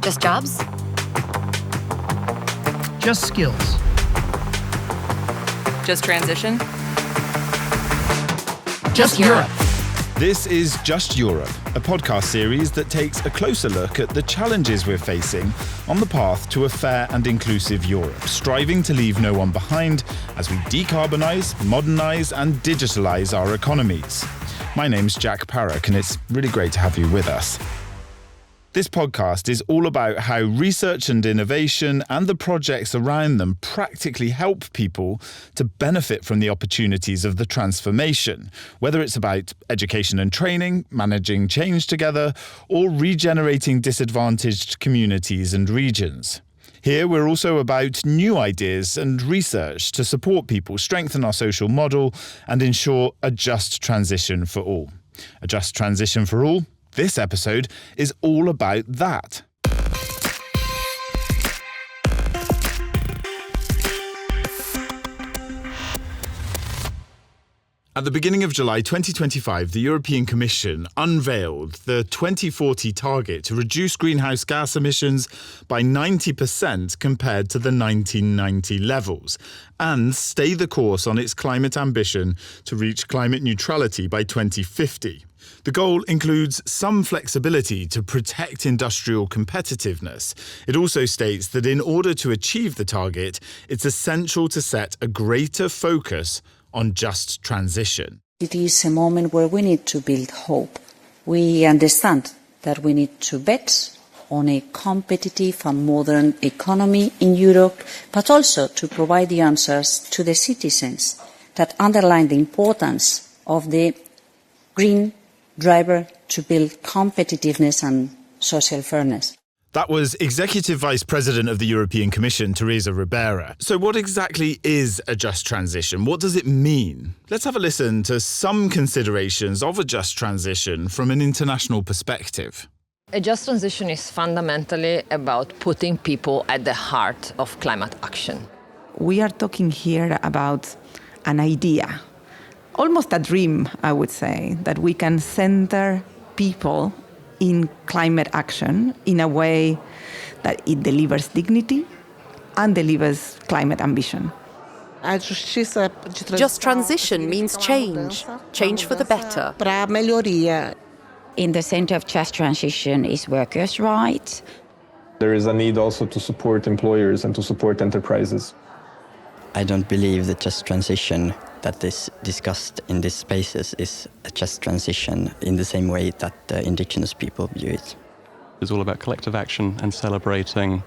Just jobs? Just skills. Just transition? Just Europe. This is Just Europe, a podcast series that takes a closer look at the challenges we're facing on the path to a fair and inclusive Europe, striving to leave no one behind as we decarbonise, modernise and digitalise our economies. My name's Jack Parrock and it's really great to have you with us. This podcast is all about how research and innovation and the projects around them practically help people to benefit from the opportunities of the transformation, whether it's about education and training, managing change together, or regenerating disadvantaged communities and regions. Here we're also about new ideas and research to support people, strengthen our social model and ensure a just transition for all. A just transition for all? This episode is all about that. At the beginning of July 2025, the European Commission unveiled the 2040 target to reduce greenhouse gas emissions by 90% compared to the 1990 levels and stay the course on its climate ambition to reach climate neutrality by 2050. The goal includes some flexibility to protect industrial competitiveness. It also states that in order to achieve the target, it's essential to set a greater focus on just transition. It is a moment where we need to build hope. We understand that we need to bet on a competitive and modern economy in Europe, but also to provide the answers to the citizens that underline the importance of the green driver to build competitiveness and social fairness. That was Executive Vice President of the European Commission, Teresa Ribera. So what exactly is a just transition? What does it mean? Let's have a listen to some considerations of a just transition from an international perspective. A just transition is fundamentally about putting people at the heart of climate action. We are talking here about an idea, almost a dream, I would say, that we can center people in climate action in a way that it delivers dignity and delivers climate ambition. Just transition means change for the better. In the center of just transition is workers' rights. There is a need also to support employers and to support enterprises. I don't believe that just transition that is discussed in these spaces is a just transition in the same way that the indigenous people view it. It's all about collective action and celebrating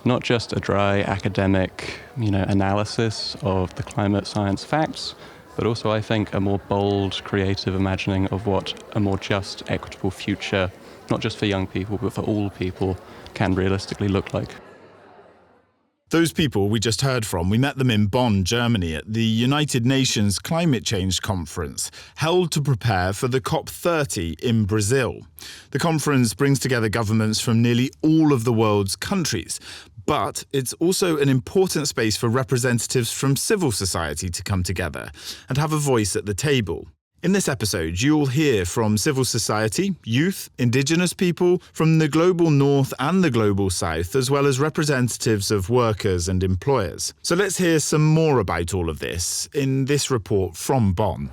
not just a dry academic, analysis of the climate science facts, but also, I think, a more bold, creative imagining of what a more just, equitable future, not just for young people, but for all people, can realistically look like. Those people we just heard from, we met them in Bonn, Germany, at the United Nations Climate Change Conference, held to prepare for the COP30 in Brazil. The conference brings together governments from nearly all of the world's countries, but it's also an important space for representatives from civil society to come together and have a voice at the table. In this episode, you'll hear from civil society, youth, indigenous people from the global north and the global south, as well as representatives of workers and employers. So let's hear some more about all of this in this report from Bonn.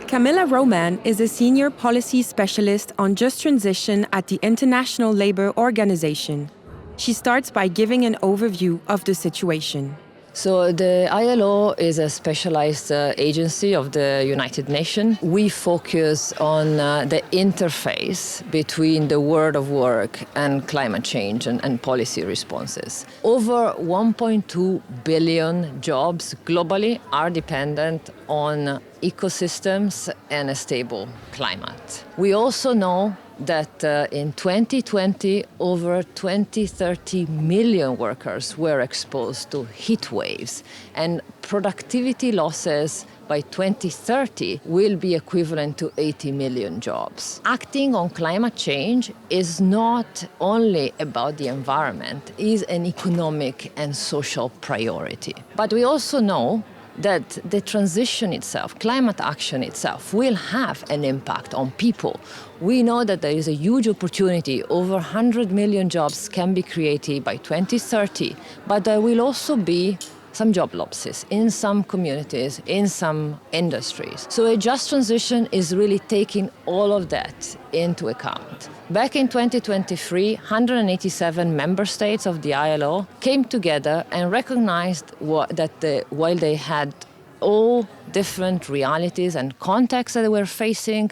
Camilla Roman is a senior policy specialist on just transition at the International Labour Organization. She starts by giving an overview of the situation. So the ILO is a specialized agency of the United Nations. We focus on the interface between the world of work and climate change and policy responses. Over 1.2 billion jobs globally are dependent on ecosystems and a stable climate. We also know that in 2020, over 30 million workers were exposed to heat waves, and productivity losses by 2030 will be equivalent to 80 million jobs. Acting on climate change is not only about the environment, it is an economic and social priority. But we also know that the transition itself, climate action itself, will have an impact on people. We know that there is a huge opportunity. Over 100 million jobs can be created by 2030, but there will also be some job losses in some communities, in some industries. So a just transition is really taking all of that into account. Back in 2023, 187 member states of the ILO came together and recognized that while they had all different realities and contexts that they were facing,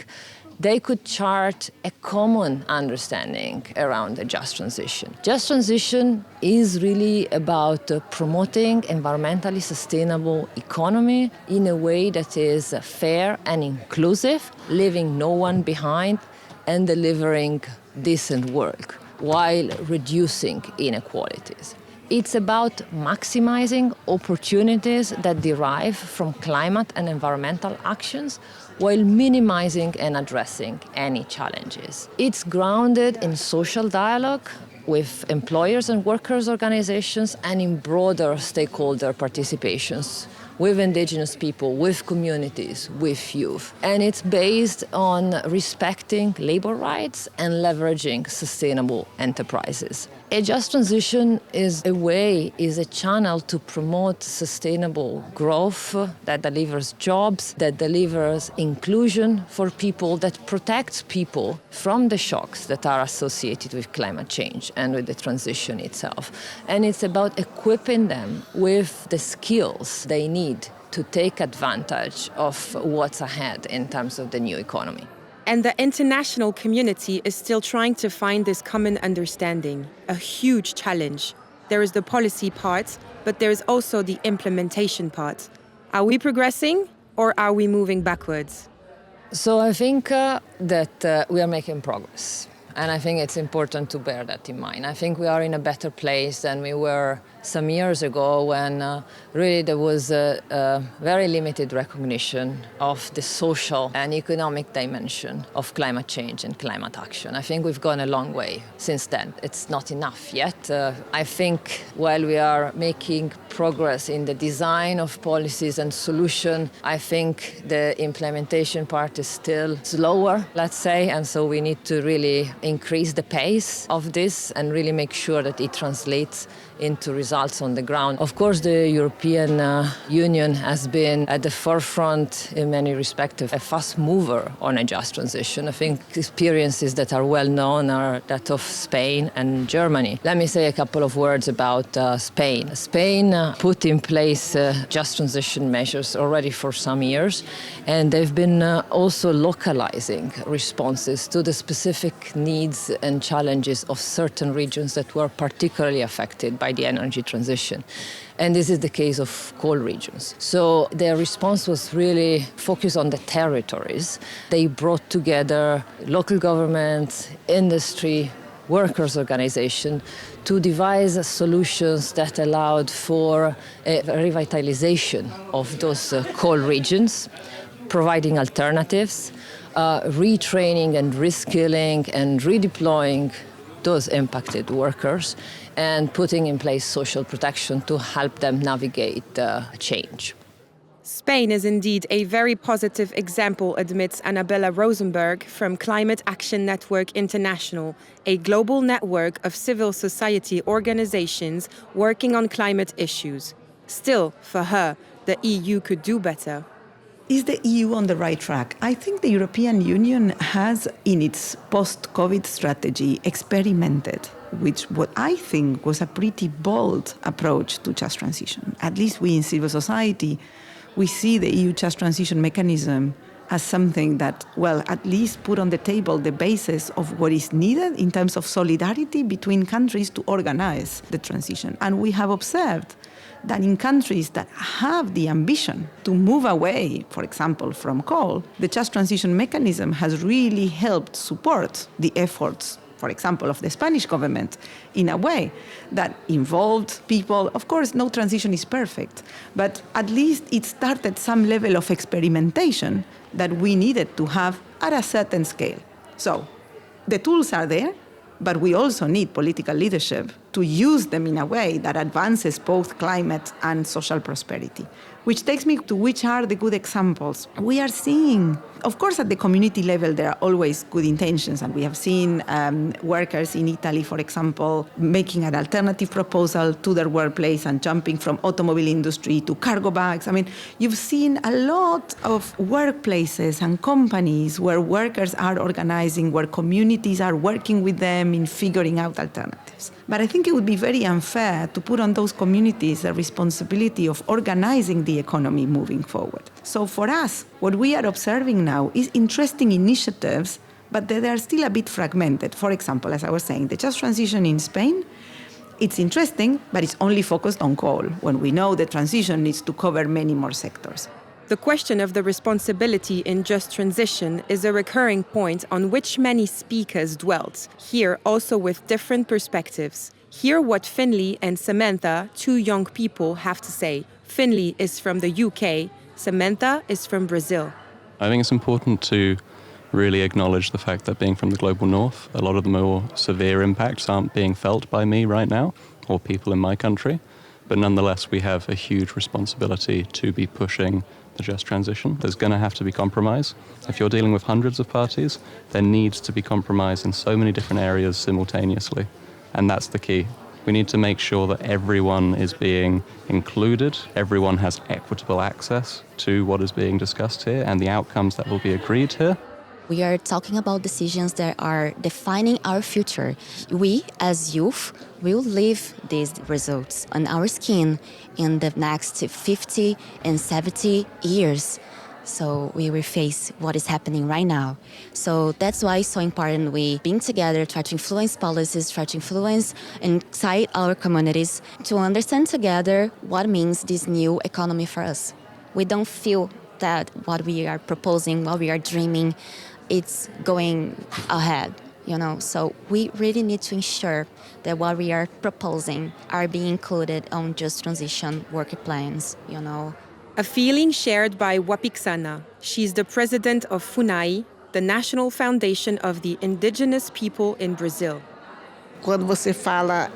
they could chart a common understanding around a just transition. Just transition is really about promoting environmentally sustainable economy in a way that is fair and inclusive, leaving no one behind and delivering decent work while reducing inequalities. It's about maximizing opportunities that derive from climate and environmental actions while minimizing and addressing any challenges. It's grounded in social dialogue with employers and workers' organizations and in broader stakeholder participations with indigenous people, with communities, with youth. And it's based on respecting labor rights and leveraging sustainable enterprises. A just transition is a channel to promote sustainable growth that delivers jobs, that delivers inclusion for people, that protects people from the shocks that are associated with climate change and with the transition itself. And it's about equipping them with the skills they need to take advantage of what's ahead in terms of the new economy. And the international community is still trying to find this common understanding, a huge challenge. There is the policy part, but there is also the implementation part. Are we progressing or are we moving backwards? So I think that we are making progress. And I think it's important to bear that in mind. I think we are in a better place than we were some years ago when really there was a very limited recognition of the social and economic dimension of climate change and climate action. I think we've gone a long way since then. It's not enough yet. I think while we are making progress in the design of policies and solutions, I think the implementation part is still slower, let's say, and so we need to really increase the pace of this and really make sure that it translates into results on the ground. Of course, the European Union has been at the forefront in many respects, a fast mover on a just transition. I think experiences that are well known are that of Spain and Germany. Let me say a couple of words about Spain. Spain put in place just transition measures already for some years, and they've been also localizing responses to the specific needs and challenges of certain regions that were particularly affected by the energy transition. And this is the case of coal regions. So their response was really focused on the territories. They brought together local governments, industry, workers' organization to devise solutions that allowed for a revitalization of those coal regions, providing alternatives, retraining and reskilling and redeploying those impacted workers, and putting in place social protection to help them navigate change. Spain is indeed a very positive example, admits Annabella Rosenberg from Climate Action Network International, a global network of civil society organizations working on climate issues. Still, for her, the EU could do better. Is the EU on the right track? I think the European Union has, in its post-COVID strategy, experimented with what I think was a pretty bold approach to just transition. At least we in civil society, we see the EU just transition mechanism as something that, well, at least put on the table the basis of what is needed in terms of solidarity between countries to organize the transition. And we have observed that in countries that have the ambition to move away, for example, from coal, the just transition mechanism has really helped support the efforts, for example, of the Spanish government in a way that involved people. Of course, no transition is perfect, but at least it started some level of experimentation that we needed to have at a certain scale. So the tools are there, but we also need political leadership to use them in a way that advances both climate and social prosperity. Which takes me to which are the good examples. We are seeing, of course, at the community level, there are always good intentions. And we have seen workers in Italy, for example, making an alternative proposal to their workplace and jumping from automobile industry to cargo bags. I mean, you've seen a lot of workplaces and companies where workers are organizing, where communities are working with them in figuring out alternatives. But I think it would be very unfair to put on those communities the responsibility of organizing the economy moving forward. So for us, what we are observing now is interesting initiatives, but they are still a bit fragmented. For example, as I was saying, the just transition in Spain, it's interesting, but it's only focused on coal, when we know the transition needs to cover many more sectors. The question of the responsibility in just transition is a recurring point on which many speakers dwelt, here also with different perspectives. Hear what Finley and Samantha, two young people, have to say. Finley is from the UK, Samantha is from Brazil. I think it's important to really acknowledge the fact that being from the global north, a lot of the more severe impacts aren't being felt by me right now, or people in my country. But nonetheless, we have a huge responsibility to be pushing the just transition. There's going to have to be compromise. If you're dealing with hundreds of parties, there needs to be compromise in so many different areas simultaneously. And that's the key. We need to make sure that everyone is being included, everyone has equitable access to what is being discussed here and the outcomes that will be agreed here. We are talking about decisions that are defining our future. We, as youth, will live these results on our skin in the next 50 and 70 years. So we will face what is happening right now. So that's why it's so important we being together, try to influence policies, try to influence inside our communities to understand together what means this new economy for us. We don't feel that what we are proposing, what we are dreaming, it's going ahead, So we really need to ensure that what we are proposing are being included on just transition work plans, A feeling shared by Wapixana. She's the president of FUNAI, the National Foundation of the Indigenous People in Brazil. Quando você fala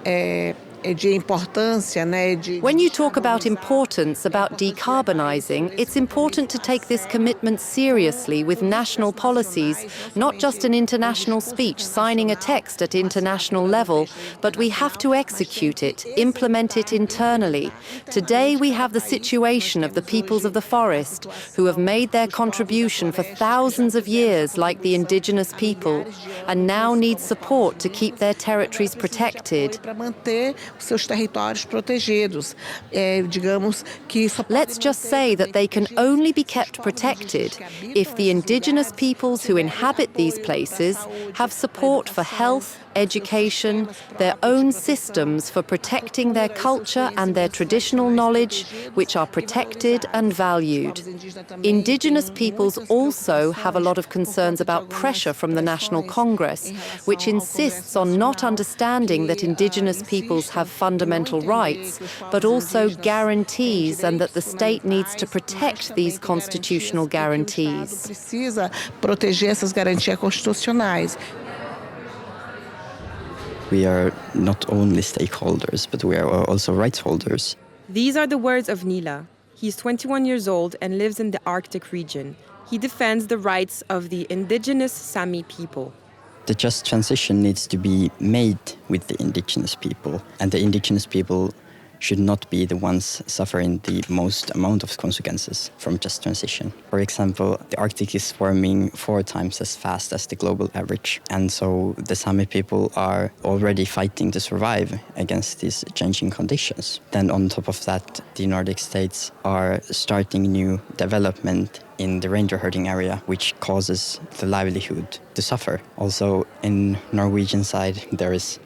When you talk about importance about decarbonising, it's important to take this commitment seriously with national policies, not just an international speech, signing a text at international level, but we have to execute it, implement it internally. Today we have the situation of the peoples of the forest, who have made their contribution for thousands of years like the indigenous people, and now need support to keep their territories protected. Seus territórios protegidos. Let's just say that they can only be kept protected if the indigenous peoples who inhabit these places have support for health, education, their own systems for protecting their culture and their traditional knowledge, which are protected and valued. Indigenous peoples also have a lot of concerns about pressure from the National Congress, which insists on not understanding that indigenous peoples have fundamental rights, but also guarantees, and that the state needs to protect these constitutional guarantees. Precisa proteger essas garantias constitucionais. We are not only stakeholders, but we are also rights holders. These are the words of Nila. He's 21 years old and lives in the Arctic region. He defends the rights of the indigenous Sami people. The just transition needs to be made with the indigenous people, and the indigenous people should not be the ones suffering the most amount of consequences from just transition. For example, the Arctic is warming 4 times as fast as the global average, and so the Sami people are already fighting to survive against these changing conditions. Then on top of that, the Nordic states are starting new development in the reindeer herding area, which causes the livelihood to suffer. Also, in Norwegian side, there is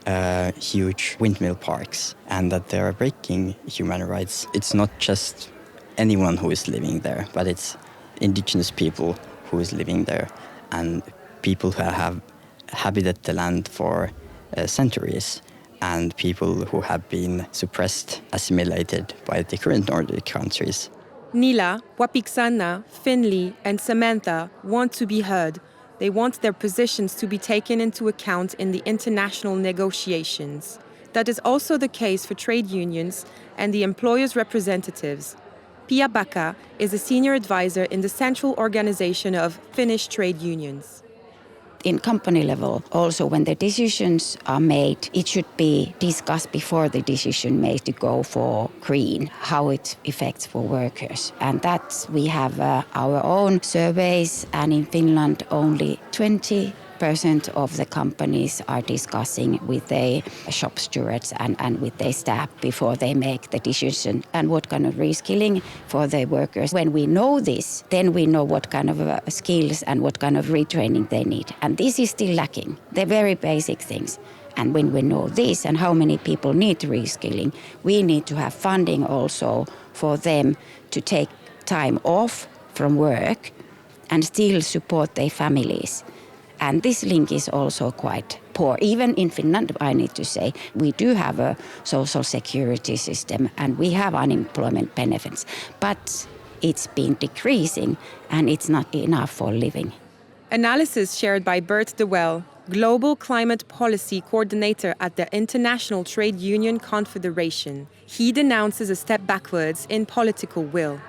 huge windmill parks, and that they are breaking human rights. It's not just anyone who is living there, but it's indigenous people who is living there, and people who have habited the land for centuries, and people who have been suppressed, assimilated by the current Nordic countries. Nila, Wapixana, Finley, and Samantha want to be heard. They want their positions to be taken into account in the international negotiations. That is also the case for trade unions and the employers' representatives. Pia Backa is a senior advisor in the central organization of Finnish trade unions. In company level, also when the decisions are made, it should be discussed before the decision made to go for green, how it affects for workers. And that we have our own surveys, and in Finland only 20% of the companies are discussing with their shop stewards and with their staff before they make the decision and what kind of reskilling for their workers. When we know this, then we know what kind of skills and what kind of retraining they need. And this is still lacking, the very basic things. And when we know this and how many people need reskilling, we need to have funding also for them to take time off from work and still support their families. And this link is also quite poor. Even in Finland, I need to say, we do have a social security system and we have unemployment benefits, but it's been decreasing and it's not enough for living. Analysis shared by Bert de Wel, Global Climate Policy Coordinator at the International Trade Union Confederation. He denounces a step backwards in political will.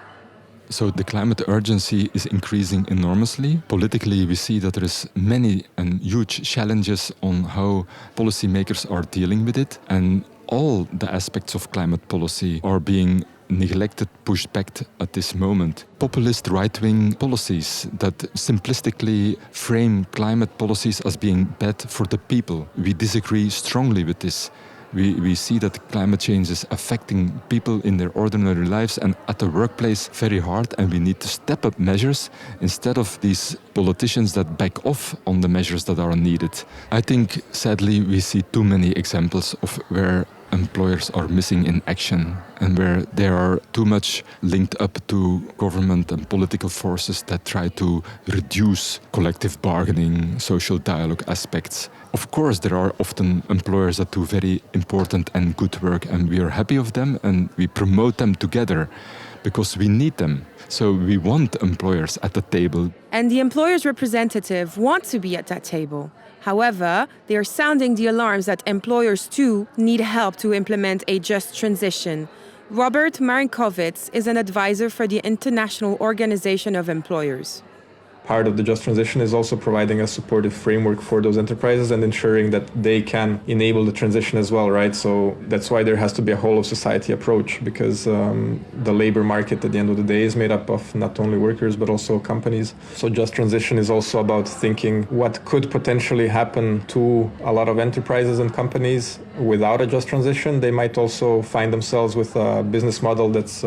So the climate urgency is increasing enormously. Politically, we see that there is many and huge challenges on how policymakers are dealing with it. And all the aspects of climate policy are being neglected, pushed back at this moment. Populist right-wing policies that simplistically frame climate policies as being bad for the people. We disagree strongly with this. We see that climate change is affecting people in their ordinary lives and at the workplace very hard, and we need to step up measures instead of these politicians that back off on the measures that are needed. I think, sadly, we see too many examples of where employers are missing in action and where they are too much linked up to government and political forces that try to reduce collective bargaining, social dialogue aspects. Of course, there are often employers that do very important and good work, and we are happy of them and we promote them together because we need them. So we want employers at the table. And the employer's representative want to be at that table. However, they are sounding the alarms that employers too need help to implement a just transition. Robert Marinkovits is an advisor for the International Organization of Employers. Part of the just transition is also providing a supportive framework for those enterprises and ensuring that they can enable the transition as well, right? So that's why there has to be a whole of society approach, because the labor market at the end of the day is made up of not only workers but also companies. So just transition is also about thinking what could potentially happen to a lot of enterprises and companies without a just transition. They might also find themselves with a business model that's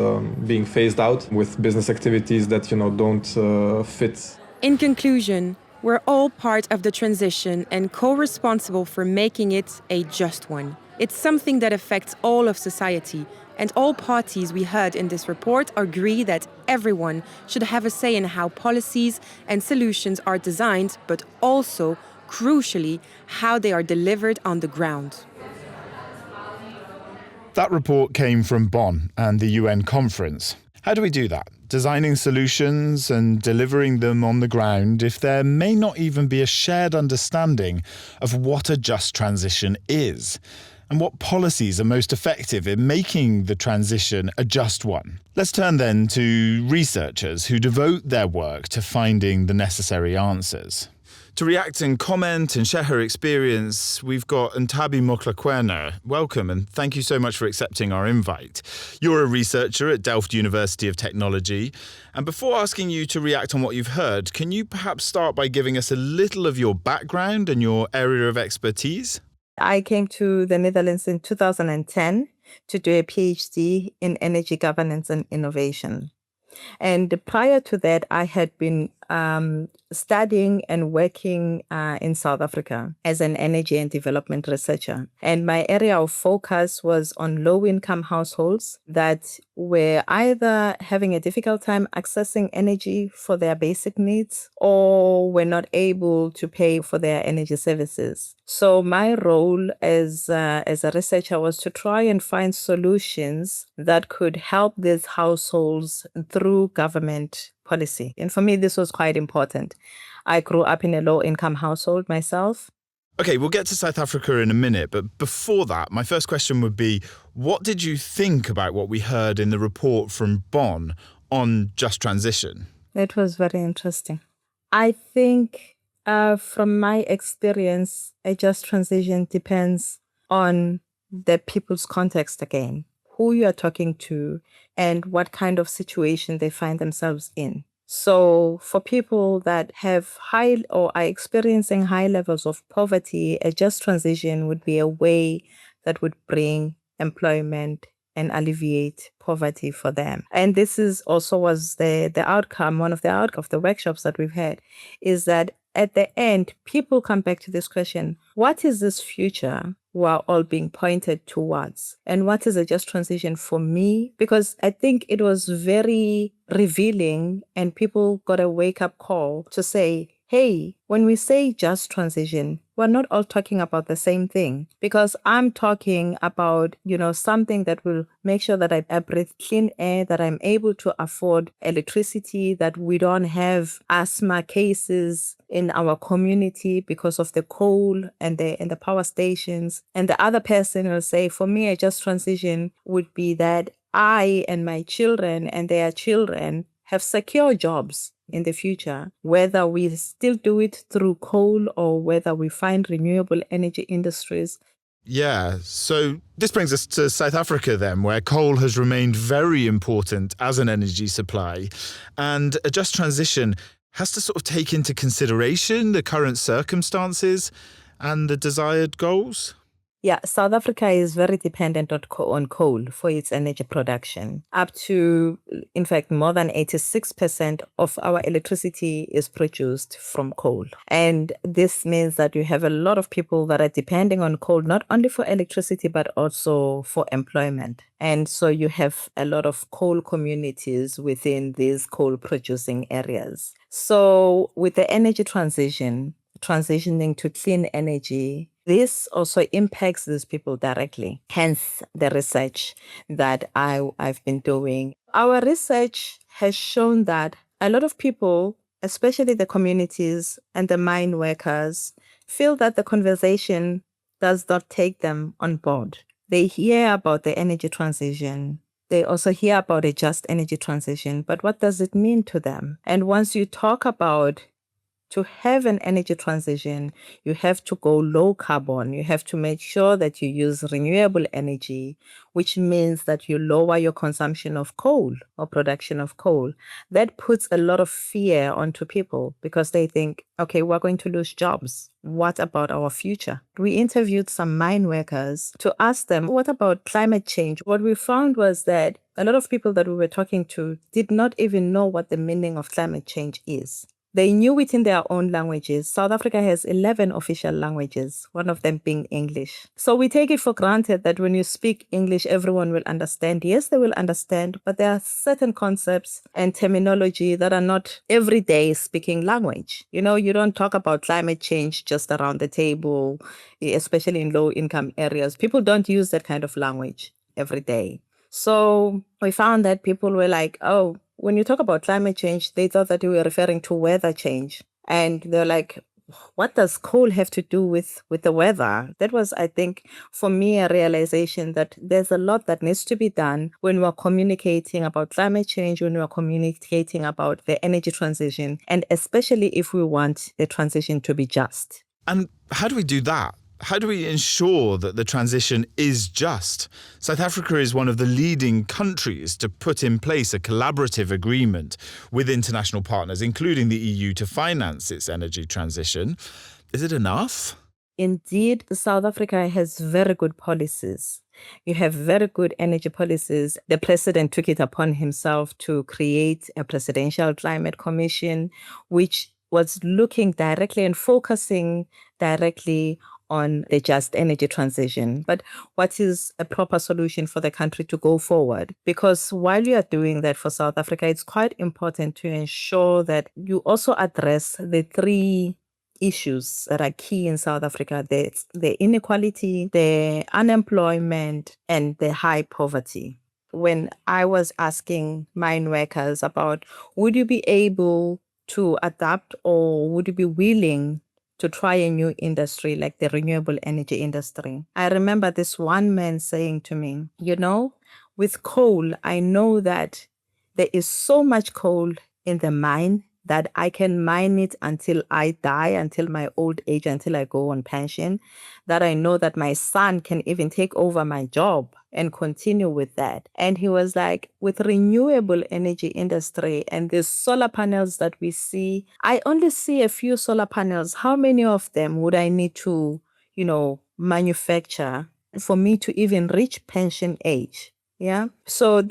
being phased out, with business activities that don't fit. In conclusion, we're all part of the transition and co-responsible for making it a just one. It's something that affects all of society, and all parties we heard in this report agree that everyone should have a say in how policies and solutions are designed, but also, crucially, how they are delivered on the ground. That report came from Bonn and the UN conference. How do we do that? Designing solutions and delivering them on the ground if there may not even be a shared understanding of what a just transition is and what policies are most effective in making the transition a just one. Let's turn then to researchers who devote their work to finding the necessary answers. To react and comment and share her experience, we've got Nthabiseng Mohlakoana. Welcome and thank you so much for accepting our invite. You're a researcher at Delft University of Technology. And before asking you to react on what you've heard, can you perhaps start by giving us a little of your background and your area of expertise? I came to the Netherlands in 2010 to do a PhD in energy governance and innovation. And prior to that, I had been studying and working in South Africa as an energy and development researcher. And my area of focus was on low-income households that were either having a difficult time accessing energy for their basic needs or were not able to pay for their energy services. So my role as a researcher was to try and find solutions that could help these households through government policy. And for me, this was quite important. I grew up in a low-income household myself. Okay, we'll get to South Africa in a minute, but before that, my first question would be, what did you think about what we heard in the report from Bonn on just transition? It was very interesting. I think from my experience, a just transition depends on the people's context again, who you are talking to and what kind of situation they find themselves in. So for people that have high or are experiencing high levels of poverty, a just transition would be a way that would bring employment and alleviate poverty for them. And this is also was the outcome, one of the outcomes of the workshops that we've had, is that at the end, people come back to this question, what is this future we're all being pointed towards? And what is a just transition for me? Because I think it was very revealing and people got a wake-up call to say, hey, when we say just transition, we're not all talking about the same thing, because I'm talking about, something that will make sure that I breathe clean air, that I'm able to afford electricity, that we don't have asthma cases in our community because of the coal and the power stations. And the other person will say, for me, a just transition would be that I and my children and their children have secure jobs in the future, whether we still do it through coal or whether we find renewable energy industries. Yeah, so this brings us to South Africa then, where coal has remained very important as an energy supply. And a just transition has to sort of take into consideration the current circumstances and the desired goals. Yeah, South Africa is very dependent on coal for its energy production. Up to, in fact, more than 86% of our electricity is produced from coal. And this means that you have a lot of people that are depending on coal, not only for electricity, but also for employment. And so you have a lot of coal communities within these coal producing areas. So with the energy transitioning to clean energy, this also impacts these people directly, hence the research that I've been doing. Our research has shown that a lot of people, especially the communities and the mine workers, feel that the conversation does not take them on board. They hear about the energy transition. They also hear about a just energy transition, but what does it mean to them? And once you talk about to have an energy transition, you have to go low carbon. You have to make sure that you use renewable energy, which means that you lower your consumption of coal or production of coal. That puts a lot of fear onto people because they think, okay, we're going to lose jobs. What about our future? We interviewed some mine workers to ask them, what about climate change? What we found was that a lot of people that we were talking to did not even know what the meaning of climate change is. They knew it in their own languages. South Africa has 11 official languages, one of them being English. So we take it for granted that when you speak English, everyone will understand. Yes, they will understand, but there are certain concepts and terminology that are not everyday speaking language. You don't talk about climate change just around the table, especially in low-income areas. People don't use that kind of language every day. So we found that people were like, oh, when you talk about climate change, they thought that you were referring to weather change. And they're like, what does coal have to do with the weather? That was, I think, for me, a realization that there's a lot that needs to be done when we're communicating about climate change, when we're communicating about the energy transition, and especially if we want the transition to be just. And how do we do that? How do we ensure that the transition is just? South Africa is one of the leading countries to put in place a collaborative agreement with international partners, including the EU, to finance its energy transition. Is it enough? Indeed, South Africa has very good policies. You have very good energy policies. The president took it upon himself to create a presidential climate commission, which was looking directly and focusing directly on the just energy transition. But what is a proper solution for the country to go forward? Because while you are doing that for South Africa, it's quite important to ensure that you also address the three issues that are key in South Africa: the inequality, the unemployment, and the high poverty. When I was asking mine workers about, would you be able to adapt or would you be willing to try a new industry like the renewable energy industry. I remember this one man saying to me, with coal, I know that there is so much coal in the mine that I can mine it until I die, until my old age, until I go on pension, that I know that my son can even take over my job and continue with that. And he was like, with renewable energy industry and these solar panels that we see, I only see a few solar panels. How many of them would I need to, manufacture for me to even reach pension age? Yeah. So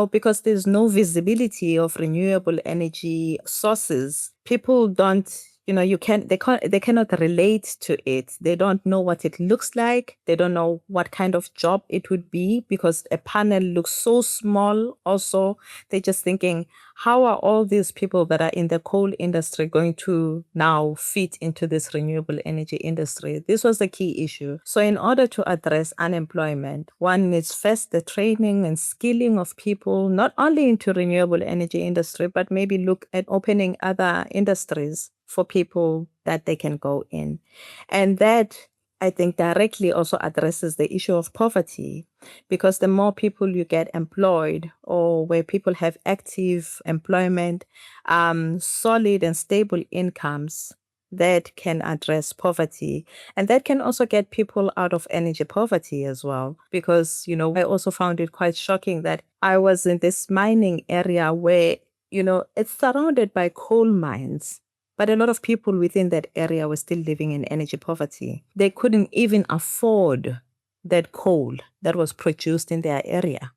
because there's no visibility of renewable energy sources, people don't, they cannot relate to it. They don't know what it looks like. They don't know what kind of job it would be because a panel looks so small. Also, they're just thinking, how are all these people that are in the coal industry going to now fit into this renewable energy industry? This was the key issue. So in order to address unemployment, one needs first the training and skilling of people, not only into renewable energy industry, but maybe look at opening other industries for people that they can go in. And that, I think, directly also addresses the issue of poverty, because the more people you get employed or where people have active employment, solid and stable incomes, that can address poverty. And that can also get people out of energy poverty as well. Because, I also found it quite shocking that I was in this mining area where, it's surrounded by coal mines. But a lot of people within that area were still living in energy poverty. They couldn't even afford that coal that was produced in their area.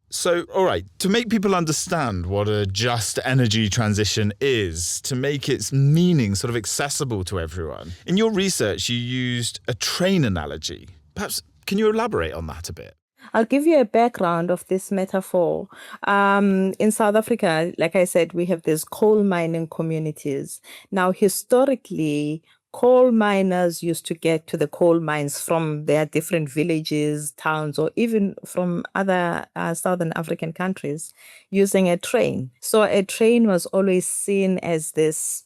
So, all right, to make people understand what a just energy transition is, to make its meaning sort of accessible to everyone, in your research you used a train analogy. Perhaps, can you elaborate on that a bit? I'll give you a background of this metaphor. In South Africa, like I said, we have these coal mining communities. Now, historically, coal miners used to get to the coal mines from their different villages, towns, or even from other Southern African countries using a train. So a train was always seen as this,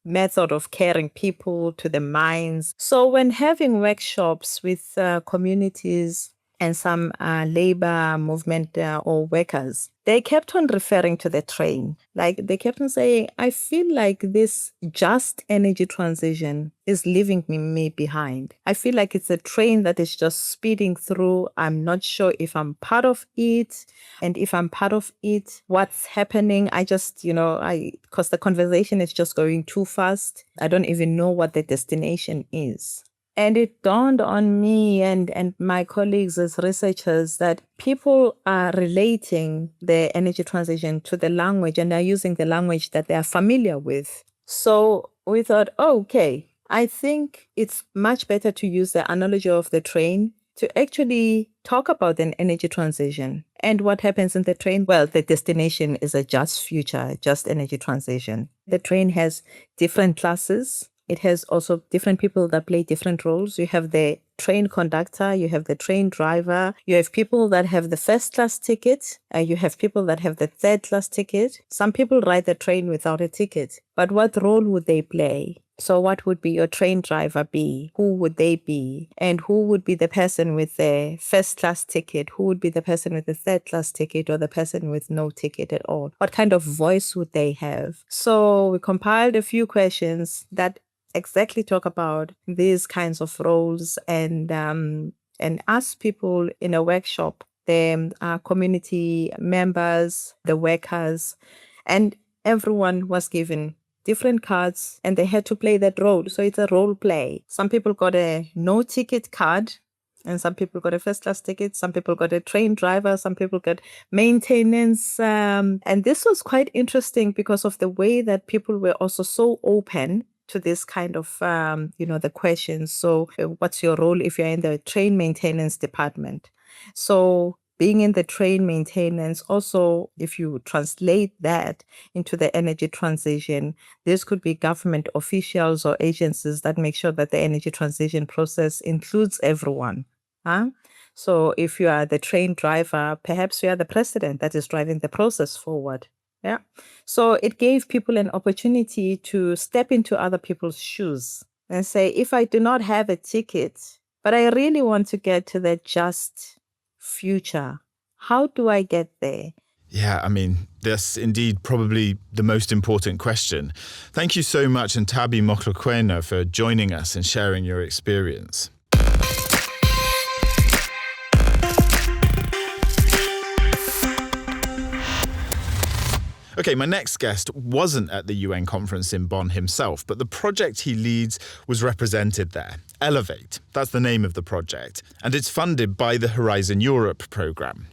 method of carrying people to the mines. So when having workshops with communities and some labor movement or workers, they kept on referring to the train. Like they kept on saying, I feel like this just energy transition is leaving me behind. I feel like it's a train that is just speeding through. I'm not sure if I'm part of it. And if I'm part of it, what's happening? I just, because the conversation is just going too fast. I don't even know what the destination is. And it dawned on me and my colleagues as researchers that people are relating the energy transition to the language and are using the language that they are familiar with. So we thought, okay, I think it's much better to use the analogy of the train to actually talk about an energy transition. And what happens in the train? Well, the destination is a just future, just energy transition. The train has different classes. It has also different people that play different roles. You have the train conductor, you have the train driver, you have people that have the first class ticket, you have people that have the third class ticket. Some people ride the train without a ticket. But what role would they play? So what would be your train driver be? Who would they be? And who would be the person with the first class ticket? Who would be the person with the third class ticket or the person with no ticket at all? What kind of voice would they have? So we compiled a few questions that exactly talk about these kinds of roles and ask people in a workshop, the community members, the workers, and everyone was given different cards and they had to play that role. So it's a role play. Some people got a no ticket card and some people got a first class ticket. Some people got a train driver. Some people got maintenance. And this was quite interesting because of the way that people were also so open to this kind of, the questions. So what's your role if you're in the train maintenance department? So being in the train maintenance, also, if you translate that into the energy transition, this could be government officials or agencies that make sure that the energy transition process includes everyone. So if you are the train driver, perhaps you are the president that is driving the process forward. Yeah. So it gave people an opportunity to step into other people's shoes and say, if I do not have a ticket, but I really want to get to that just future, how do I get there? Yeah, I mean, that's indeed probably the most important question. Thank you so much, Nthabiseng Mohlakoana, for joining us and sharing your experience. Okay, my next guest wasn't at the UN conference in Bonn himself, but the project he leads was represented there. Elevate, that's the name of the project, and it's funded by the Horizon Europe programme.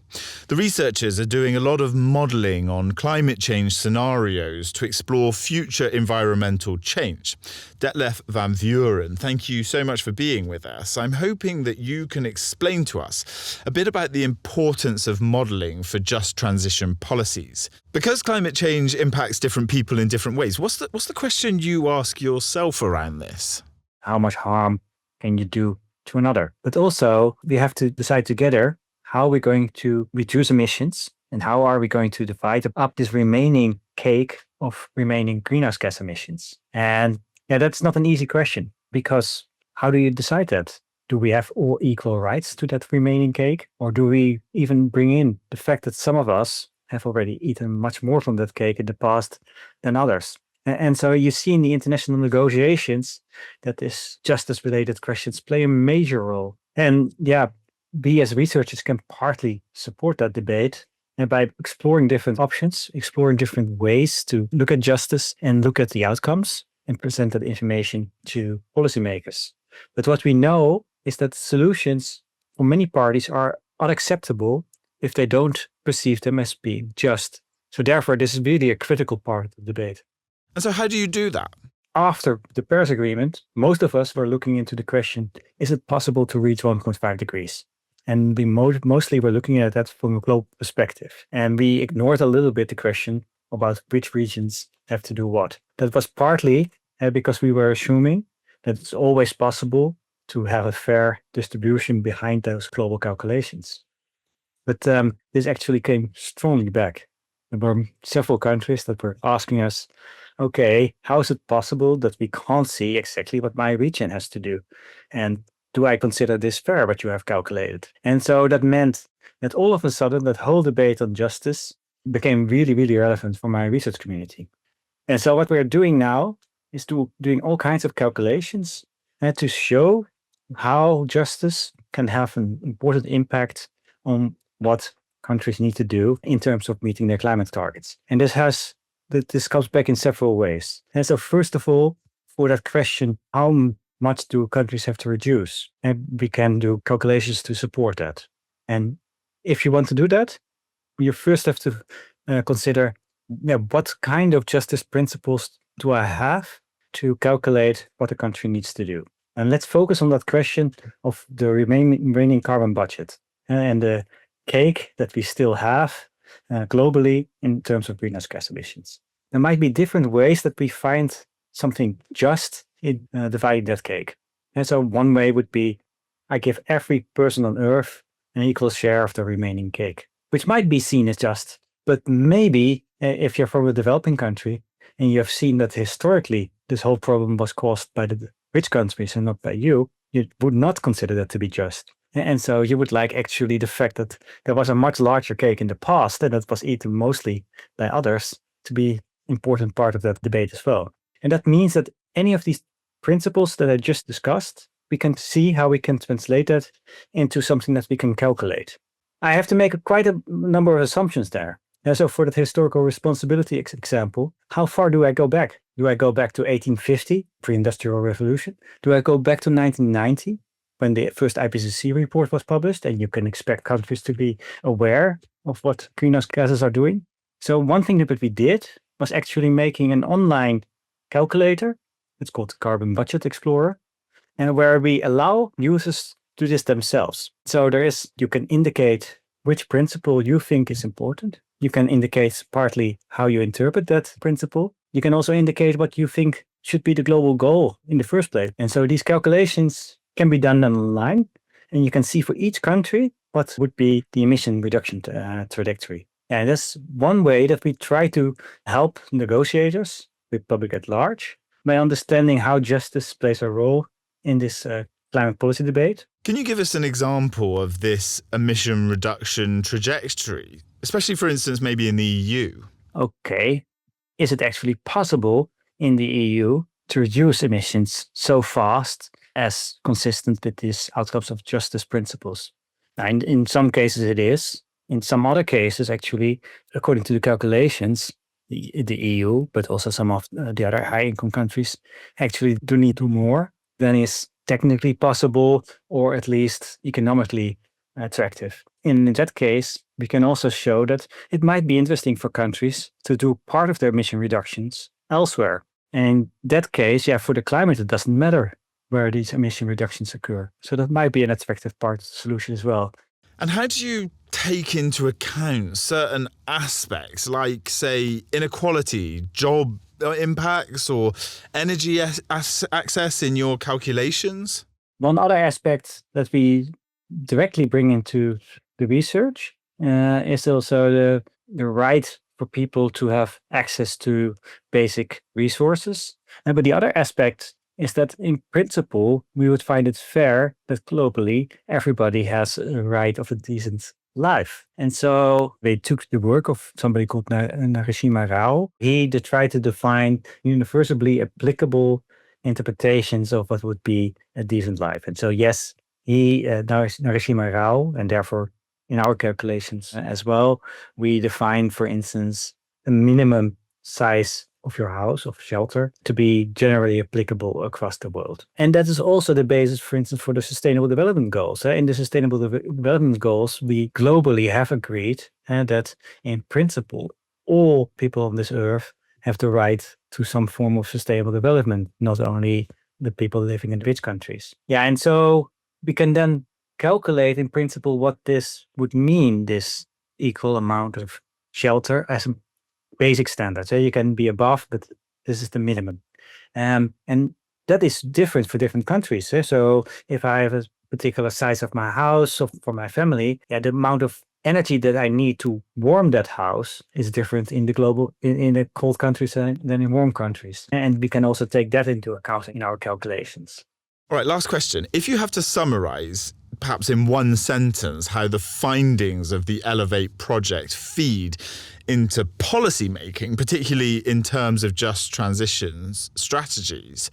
The researchers are doing a lot of modelling on climate change scenarios to explore future environmental change. Detlef Van Vuuren, thank you so much for being with us. I'm hoping that you can explain to us a bit about the importance of modelling for just transition policies. Because climate change impacts different people in different ways, what's the question you ask yourself around this? How much harm can you do to another? But also, we have to decide together how we're going to reduce emissions and how are we going to divide up this remaining cake of remaining greenhouse gas emissions. And yeah, that's not an easy question, because how do you decide that? Do we have all equal rights to that remaining cake? Or do we even bring in the fact that some of us have already eaten much more from that cake in the past than others? And so you see in the international negotiations that these justice-related questions play a major role. And yeah, we as researchers can partly support that debate and by exploring different options, exploring different ways to look at justice and look at the outcomes and present that information to policymakers. But what we know is that solutions for many parties are unacceptable if they don't perceive them as being just. So therefore, this is really a critical part of the debate. And so how do you do that? After the Paris Agreement, most of us were looking into the question, is it possible to reach 1.5 degrees? And we mostly were looking at that from a global perspective. And we ignored a little bit the question about which regions have to do what. That was partly because we were assuming that it's always possible to have a fair distribution behind those global calculations. But this actually came strongly back. There were several countries that were asking us, okay, how is it possible that we can't see exactly what my region has to do? And do I consider this fair, what you have calculated? And so that meant that all of a sudden that whole debate on justice became really, really relevant for my research community. And so what we're doing now is doing all kinds of calculations and to show how justice can have an important impact on what countries need to do in terms of meeting their climate targets. And this comes back in several ways. And so first of all, for that question, how much do countries have to reduce? And we can do calculations to support that. And if you want to do that, you first have to consider what kind of justice principles do I have to calculate what a country needs to do. And let's focus on that question of the remaining carbon budget and the cake that we still have globally in terms of greenhouse gas emissions. There might be different ways that we find something just in dividing that cake. And so one way would be, I give every person on Earth an equal share of the remaining cake, which might be seen as just. But maybe if you're from a developing country and you have seen that historically this whole problem was caused by the rich countries and not by you, you would not consider that to be just. And so you would like actually the fact that there was a much larger cake in the past and that was eaten mostly by others to be important part of that debate as well. And that means that any of these principles that I just discussed, we can see how we can translate that into something that we can calculate. I have to make quite a number of assumptions there. And so for that historical responsibility example, how far do I go back? Do I go back to 1850, pre-industrial revolution? Do I go back to 1990? When the first IPCC report was published, and you can expect countries to be aware of what greenhouse gases are doing. So one thing that we did was actually making an online calculator. It's called Carbon Budget Explorer, and where we allow users to do this themselves. So you can indicate which principle you think is important. You can indicate partly how you interpret that principle. You can also indicate what you think should be the global goal in the first place. And so these calculations can be done online, and you can see for each country what would be the emission reduction trajectory. And that's one way that we try to help negotiators, the public at large, by understanding how justice plays a role in this climate policy debate. Can you give us an example of this emission reduction trajectory, especially, for instance, maybe in the EU? Okay, is it actually possible in the EU to reduce emissions so fast as consistent with these outcomes of justice principles? Now, in some cases it is. In some other cases, actually, according to the calculations, the EU, but also some of the other high-income countries, actually do need to do more than is technically possible or at least economically attractive. In that case, we can also show that it might be interesting for countries to do part of their emission reductions elsewhere. And in that case, for the climate, it doesn't matter where these emission reductions occur. So that might be an attractive part of the solution as well. And how do you take into account certain aspects like, say, inequality, job impacts, or energy access in your calculations? One other aspect that we directly bring into the research is also the right for people to have access to basic resources. But the other aspect is that in principle, we would find it fair that globally everybody has a right of a decent life. And so they took the work of somebody called Narasimha Rao. He tried to define universally applicable interpretations of what would be a decent life. And so, yes, Narasimha Rao, and therefore in our calculations as well, we define, for instance, a minimum size of your house, of shelter, to be generally applicable across the world. And that is also the basis, for instance, for the Sustainable Development Goals. In the Sustainable Development Goals, we globally have agreed that in principle, all people on this earth have the right to some form of sustainable development, not only the people living in rich countries. And so we can then calculate in principle what this would mean, this equal amount of shelter as a basic standard. So you can be above, but this is the minimum. And that is different for different countries. So if I have a particular size of my house for my family, the amount of energy that I need to warm that house is different in the cold countries than in warm countries. And we can also take that into account in our calculations. All right, last question. If you have to summarize, perhaps in one sentence, how the findings of the Elevate project feed into policy making, particularly in terms of just transitions strategies,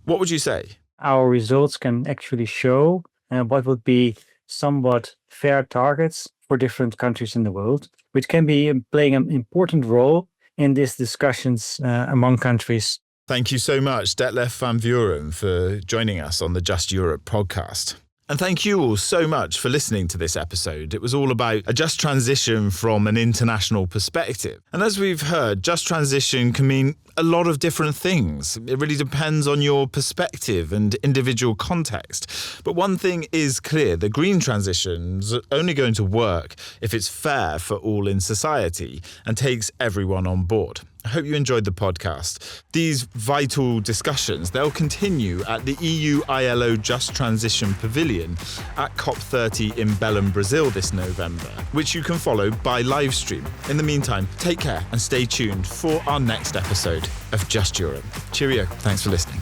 what would you say? Our results can actually show what would be somewhat fair targets for different countries in the world, which can be playing an important role in these discussions among countries. Thank you so much, Detlef Van Vuuren, for joining us on the Just Europe podcast. And thank you all so much for listening to this episode. It was all about a just transition from an international perspective. And as we've heard, just transition can mean a lot of different things. It really depends on your perspective and individual context. But one thing is clear, the green transition's only going to work if it's fair for all in society and takes everyone on board. I hope you enjoyed the podcast. These vital discussions, they'll continue at the EU ILO Just Transition Pavilion at COP30 in Belém, Brazil this November, which you can follow by live stream. In the meantime, take care and stay tuned for our next episode of Just Europe. Cheerio. Thanks for listening.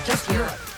Just Europe.